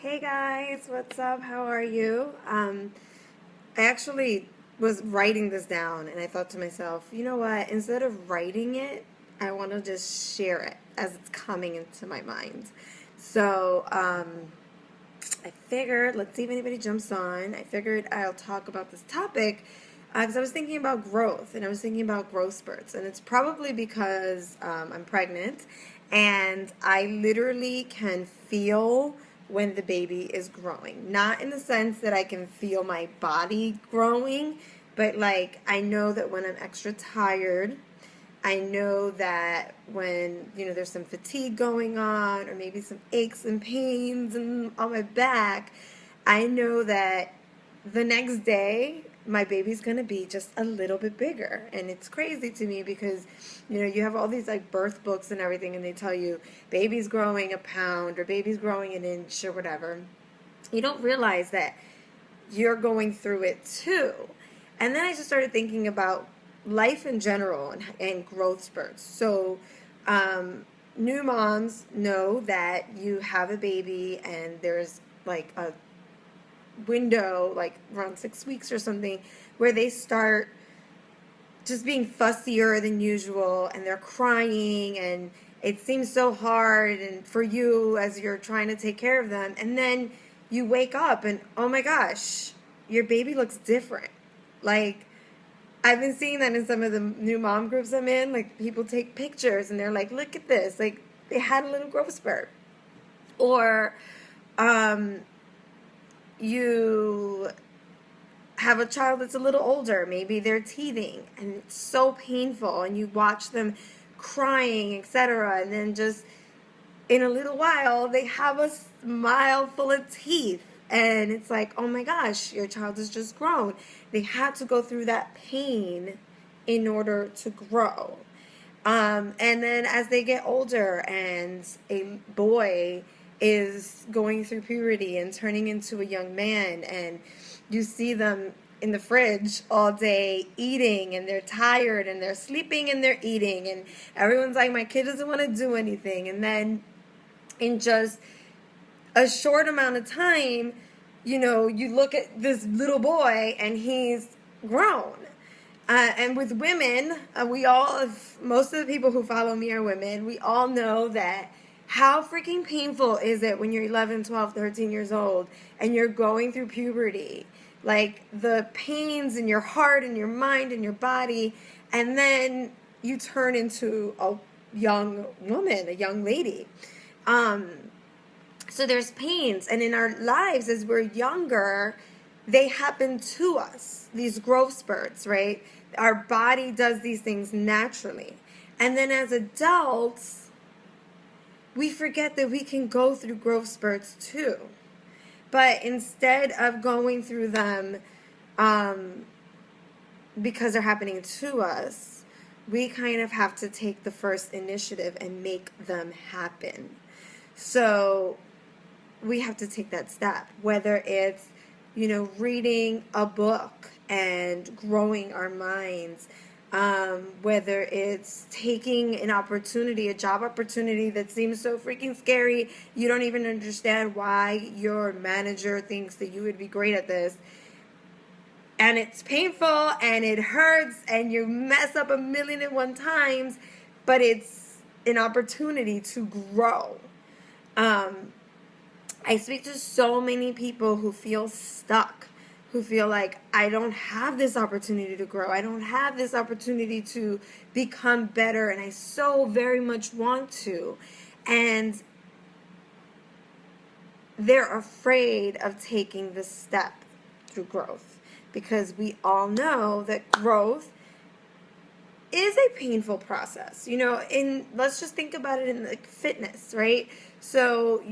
Hey guys, what's up? How are you? I actually was writing this down and I thought to myself, you know what? Instead of writing it, I want to just share it as it's coming into my mind. So, I figured, let's see if anybody jumps on. I figured I'll talk about this topic because I was thinking about growth and I was thinking about growth spurts. And it's probably because I'm pregnant and I literally can feel when the baby is growing. Not in the sense that I can feel my body growing, but like I know that when I'm extra tired, I know that when, there's some fatigue going on or maybe some aches and pains and on my back, I know that the next day my baby's going to be just a little bit bigger. And it's crazy to me because, you have all these like birth books and everything and they tell you baby's growing a pound or baby's growing an inch or whatever. You don't realize that you're going through it too. And then I just started thinking about life in general and growth spurts. So, new moms know that you have a baby and there's like a window, like around 6 weeks or something, where they start just being fussier than usual and they're crying and it seems so hard and for you as you're trying to take care of them. And then you wake up and oh my gosh, your baby looks different. Like, I've been seeing that in some of the new mom groups I'm in. Like, people take pictures and they're like, look at this. Like, they had a little growth spurt. Or you have a child that's a little older. Maybe they're teething and it's so painful. And you watch them crying, etc. And then just in a little while, they have a smile full of teeth. And it's like, oh my gosh, your child has just grown. They had to go through that pain in order to grow. And then as they get older and a boy is going through puberty and turning into a young man and you see them in the fridge all day eating and they're tired and they're sleeping and they're eating and everyone's like, my kid doesn't want to do anything. And then in just a short amount of time, you look at this little boy and he's grown. And with women, most of the people who follow me are women. We all know that how freaking painful is it when you're 11, 12, 13 years old and you're going through puberty. Like the pains in your heart and your mind and your body. And then you turn into a young woman, a young lady. So there's pains, and in our lives as we're younger, they happen to us, these growth spurts, right? Our body does these things naturally. And then as adults, we forget that we can go through growth spurts too. But instead of going through them because they're happening to us, we kind of have to take the first initiative and make them happen. So we have to take that step, whether it's, reading a book and growing our minds, whether it's taking an opportunity, a job opportunity that seems so freaking scary, you don't even understand why your manager thinks that you would be great at this, and it's painful and it hurts and you mess up 1,000,001 times, but it's an opportunity to grow. I speak to so many people who feel stuck, who feel like, I don't have this opportunity to grow. I don't have this opportunity to become better, and I so very much want to. And they're afraid of taking the step through growth because we all know that growth is a painful process. Let's just think about it in like fitness, right? So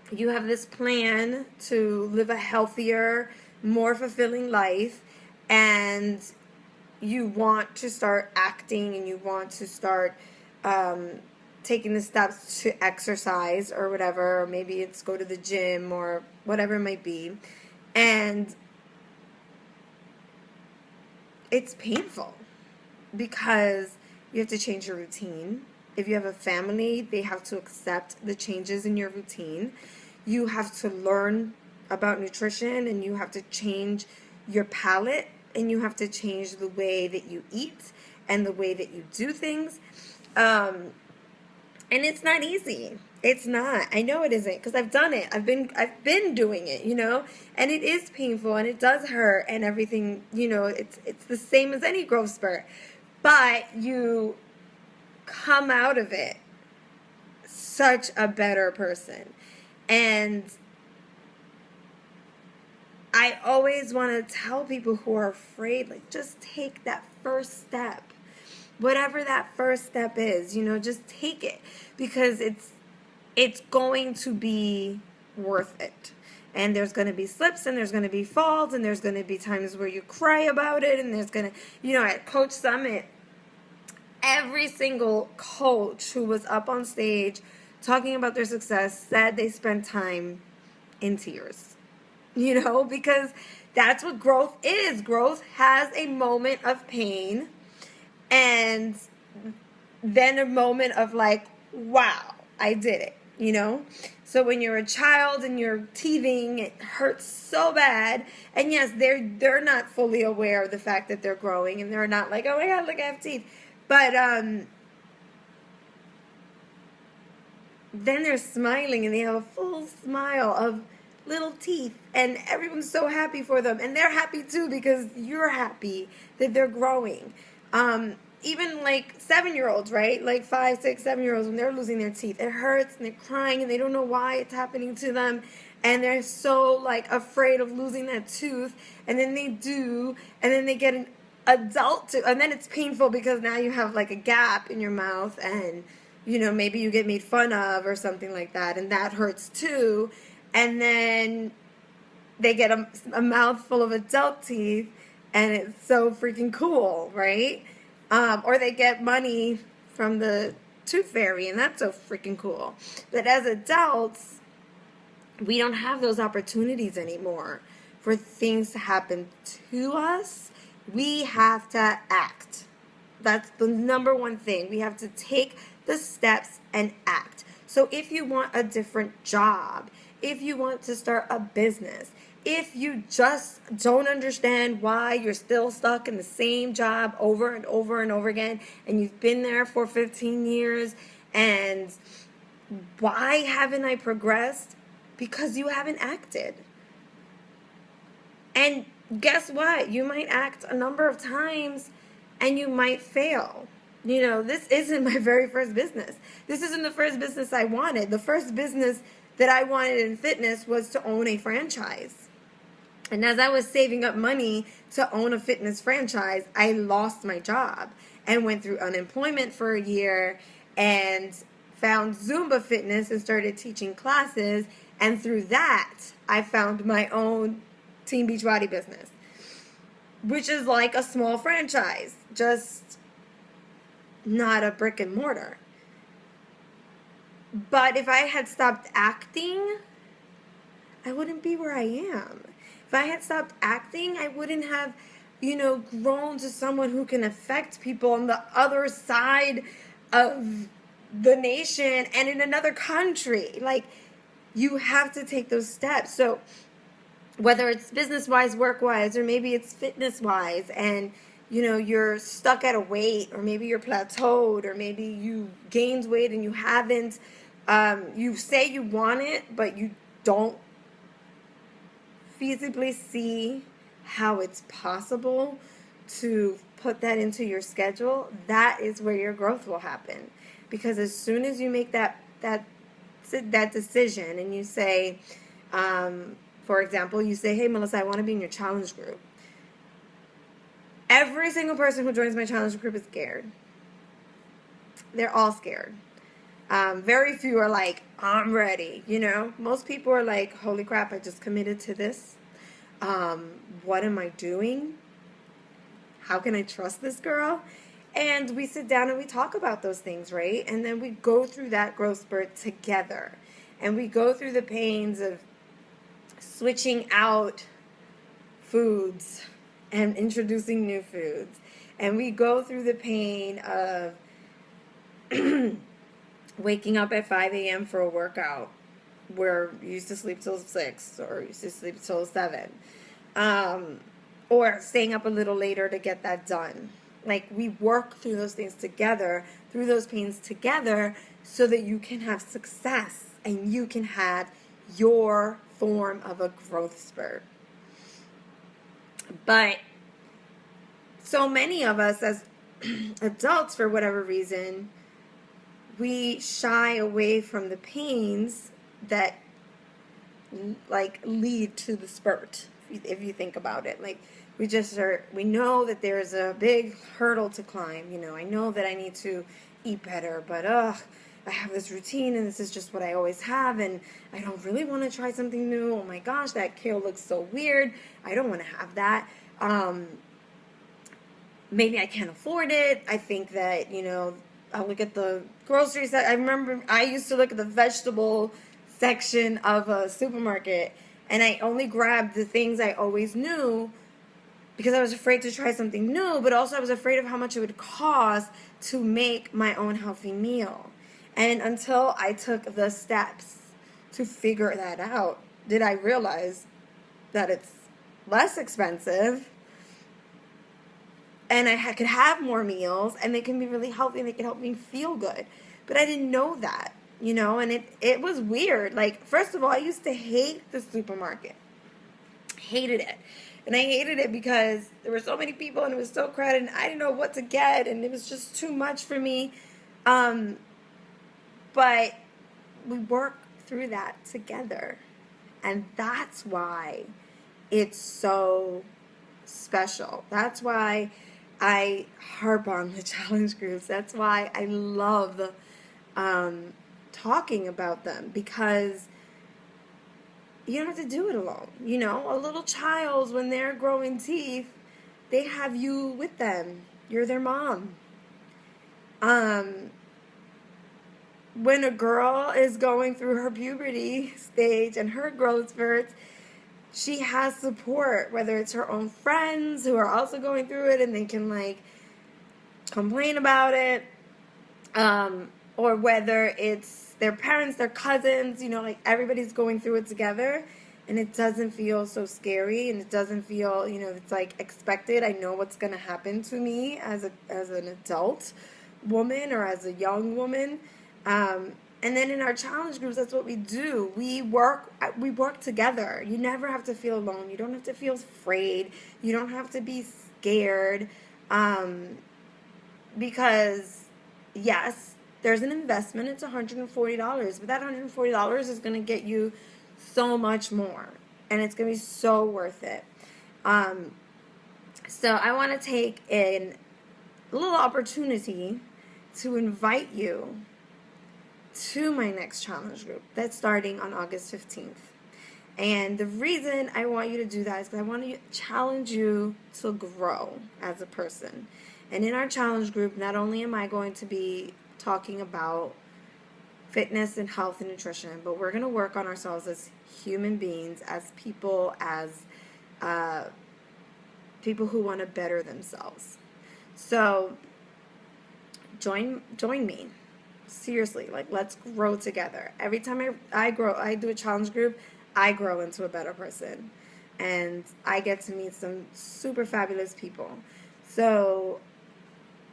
you have this plan to live a healthier, more fulfilling life, and you want to start acting and you want to start taking the steps to exercise or whatever, or maybe it's go to the gym or whatever it might be, and it's painful because you have to change your routine. If you have a family, they have to accept the changes in your routine. you have to learn about nutrition, and you have to change your palate, and you have to change the way that you eat and the way that you do things. And it's not easy. It's not. I know it isn't, because I've done it. I've been doing it, and it is painful, and it does hurt, and everything. It's the same as any growth spurt, but you come out of it such a better person. And I always want to tell people who are afraid, like, just take that first step. Whatever that first step is, just take it, because it's going to be worth it. And there's going to be slips, and there's going to be falls, and there's going to be times where you cry about it, and there's going to, at Coach Summit, every single coach who was up on stage talking about their success said they spent time in tears, because that's what growth is. Growth has a moment of pain, and then a moment of like, wow, I did it, So when you're a child and you're teething, it hurts so bad. And yes, they're not fully aware of the fact that they're growing, and they're not like, oh my God, look, I have teeth. But then they're smiling, and they have a full smile of little teeth, and everyone's so happy for them, and they're happy too, because you're happy that they're growing. Even like 7-year-olds, right? Like 5, 6, 7-year-olds, when they're losing their teeth, it hurts, and they're crying, and they don't know why it's happening to them, and they're so like afraid of losing that tooth, and then they do, and then they get an adult tooth, and then it's painful, because now you have like a gap in your mouth, and maybe you get made fun of or something like that, and that hurts too. And then they get a mouthful of adult teeth, and it's so freaking cool, right? Or they get money from the tooth fairy, and that's so freaking cool. But as adults, we don't have those opportunities anymore for things to happen to us. We have to act. That's the number one thing. We have to take the steps and act. So if you want a different job, if you want to start a business, if you just don't understand why you're still stuck in the same job over and over and over again, and you've been there for 15 years, and why haven't I progressed? Because you haven't acted. And guess what? You might act a number of times, and you might fail. This isn't my very first business. This isn't the first business I wanted. The first business that I wanted in fitness was to own a franchise. And as I was saving up money to own a fitness franchise, I lost my job and went through unemployment for a year, and found Zumba fitness and started teaching classes. And through that, I found my own Team Beachbody business, which is like a small franchise, just not a brick and mortar. But if I had stopped acting, I wouldn't be where I am. If I had stopped acting, I wouldn't have, grown to someone who can affect people on the other side of the nation and in another country. Like, you have to take those steps. So whether it's business-wise, work-wise, or maybe it's fitness-wise, and you're stuck at a weight, or maybe you're plateaued, or maybe you gained weight and you haven't. You say you want it, but you don't feasibly see how it's possible to put that into your schedule. That is where your growth will happen. Because as soon as you make that decision, and you say, for example, you say, hey, Melissa, I want to be in your challenge group. Every single person who joins my challenge group is scared. They're all scared. Very few are like, I'm ready. Most people are like, holy crap, I just committed to this. What am I doing? How can I trust this girl? And we sit down and we talk about those things, right? And then we go through that growth spurt together. And we go through the pains of switching out foods and introducing new foods. And we go through the pain of waking up at 5 a.m. for a workout, where you used to sleep till 6 or you used to sleep till 7. Or staying up a little later to get that done. Like, we work through those things together, through those pains together, so that you can have success and you can have your form of a growth spurt. But so many of us as adults, for whatever reason, we shy away from the pains that like lead to the spurt, if you think about it. Like, we know that there's a big hurdle to climb. I know that I need to eat better, but I have this routine and this is just what I always have, and I don't really want to try something new. Oh my gosh, that kale looks so weird. I don't want to have that. Maybe I can't afford it. I think that, I'll look at the grocery section. I remember I used to look at the vegetable section of a supermarket, and I only grabbed the things I always knew because I was afraid to try something new, but also I was afraid of how much it would cost to make my own healthy meal. And until I took the steps to figure that out, did I realize that it's less expensive and I could have more meals and they can be really healthy and they can help me feel good. But I didn't know that, and it was weird. Like, first of all, I used to hate the supermarket. Hated it. And I hated it because there were so many people and it was so crowded and I didn't know what to get and it was just too much for me. But we work through that together. And that's why it's so special. That's why I harp on the challenge groups. That's why I love talking about them, because you don't have to do it alone. A little child, when they're growing teeth, they have you with them. You're their mom. When a girl is going through her puberty stage and her growth spurts, she has support, whether it's her own friends who are also going through it and they can complain about it, or whether it's their parents, their cousins, everybody's going through it together, and it doesn't feel so scary, and it doesn't feel, it's expected. I know what's going to happen to me as an adult woman or as a young woman. And then in our challenge groups, that's what we do. We work together. You never have to feel alone. You don't have to feel afraid. You don't have to be scared. Because, yes, there's an investment. It's $140. But that $140 is going to get you so much more. And it's going to be so worth it. So I want to take a little opportunity to invite you to my next challenge group that's starting on August 15th. And the reason I want you to do that is because I want to challenge you to grow as a person. And in our challenge group, not only am I going to be talking about fitness and health and nutrition, but we're going to work on ourselves as human beings, as people who want to better themselves. So join me. Seriously, let's grow together. Every time I do a challenge group, I grow into a better person. And I get to meet some super fabulous people. So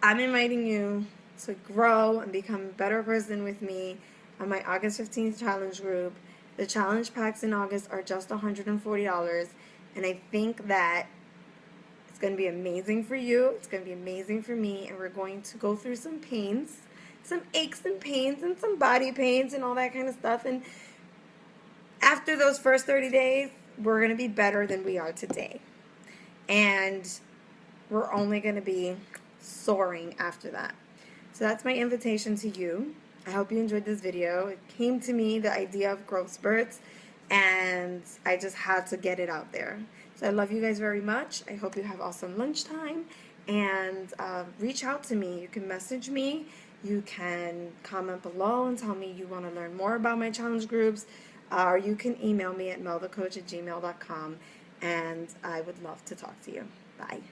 I'm inviting you to grow and become a better person with me on my August 15th challenge group. The challenge packs in August are just $140. And I think that it's going to be amazing for you. It's going to be amazing for me. And we're going to go through some pains, some aches and pains and some body pains and all that kind of stuff. And after those first 30 days, we're going to be better than we are today. And we're only going to be soaring after that. So that's my invitation to you. I hope you enjoyed this video. It came to me, the idea of growth spurts, and I just had to get it out there. So I love you guys very much. I hope you have awesome lunchtime, and reach out to me. You can message me. You can comment below and tell me you want to learn more about my challenge groups, or you can email me at melvacoach@gmail.com, and I would love to talk to you. Bye.